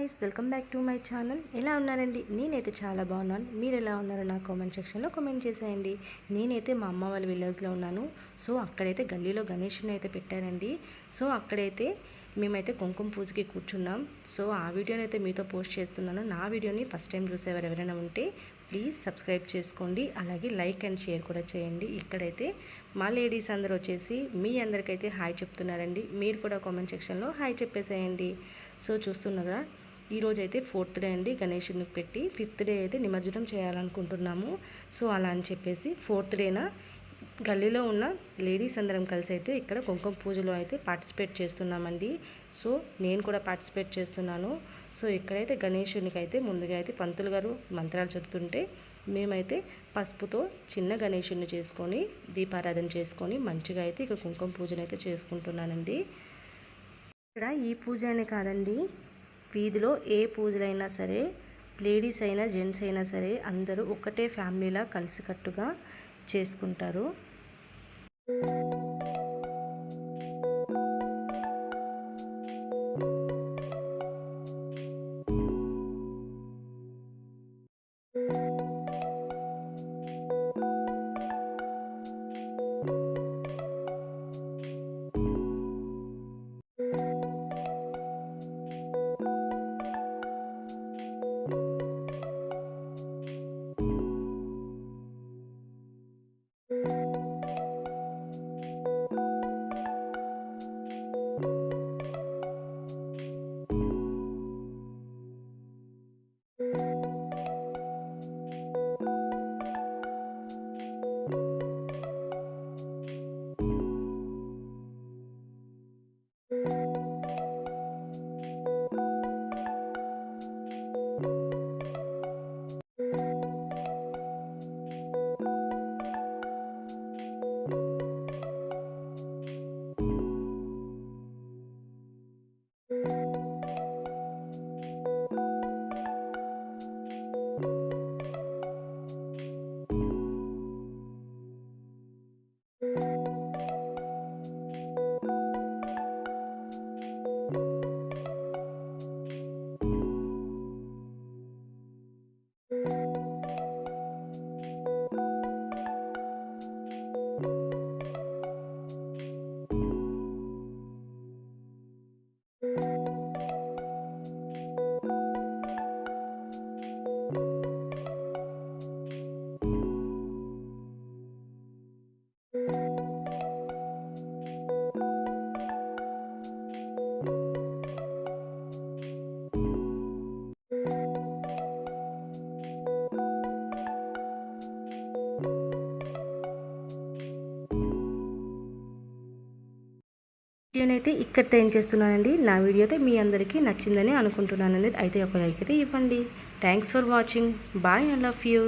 Guys, welcome back to my channel. ఎలా ఉన్నారండి? నేనైతే చాలా బాగున్నాను. మీరు ఎలా ఉన్నారో నా కామెంట్ సెక్షన్లో కామెంట్ చేసేయండి. నేనైతే మా అమ్మ వాళ్ళ విలేజ్లో ఉన్నాను. సో అక్కడైతే గల్లీలో గణేషుని అయితే పెట్టారండి. సో అక్కడైతే మేమైతే కుంకుమ పూజకి కూర్చున్నాం. సో ఆ వీడియోని అయితే మీతో పోస్ట్ చేస్తున్నాను. నా వీడియోని ఫస్ట్ టైం చూసేవారు ఎవరైనా ఉంటే ప్లీజ్ సబ్స్క్రైబ్ చేసుకోండి. అలాగే లైక్ అండ్ షేర్ కూడా చేయండి. ఇక్కడైతే మా లేడీస్ అందరూ వచ్చేసి మీ అందరికైతే హాయ్ చెప్తున్నారండి. మీరు కూడా కామెంట్ సెక్షన్లో హాయ్ చెప్పేసేయండి. సో చూస్తున్నారా, ఈరోజైతే 4th డే అండి గణేషుని పెట్టి. 5th డే అయితే నిమజ్జనం చేయాలనుకుంటున్నాము. సో అలా అని చెప్పేసి 4th డేన గల్లీలో ఉన్న లేడీస్ అందరం కలిసి అయితే ఇక్కడ కుంకుమ పూజలో అయితే పార్టిసిపేట్ చేస్తున్నామండి. సో నేను కూడా పార్టిసిపేట్ చేస్తున్నాను. సో ఇక్కడైతే గణేషునికి అయితే ముందుగా అయితే పంతులు గారు మంత్రాలు చదువుతుంటే మేమైతే పసుపుతో చిన్న గణేషుని చేసుకొని దీపారాధన చేసుకొని మంచిగా అయితే ఇక కుంకుమ పూజను అయితే చేసుకుంటున్నానండి. ఇక్కడ ఈ పూజ అనే కాదండి, వీధిలో ఏ పూజలైనా సరే లేడీస్ అయినా జెంట్స్ అయినా సరే అందరూ ఒకటే ఫ్యామిలీలా కలిసికట్టుగా చేసుకుంటారు. వీడియోనైతే ఇక్కడితో ఏం చేస్తున్నానండి. నా వీడియో అయితే మీ అందరికీ నచ్చిందని అనుకుంటున్నానండి. అయితే ఒక లైక్ అయితే ఇవ్వండి. Thanks for watching. Bye, I love you.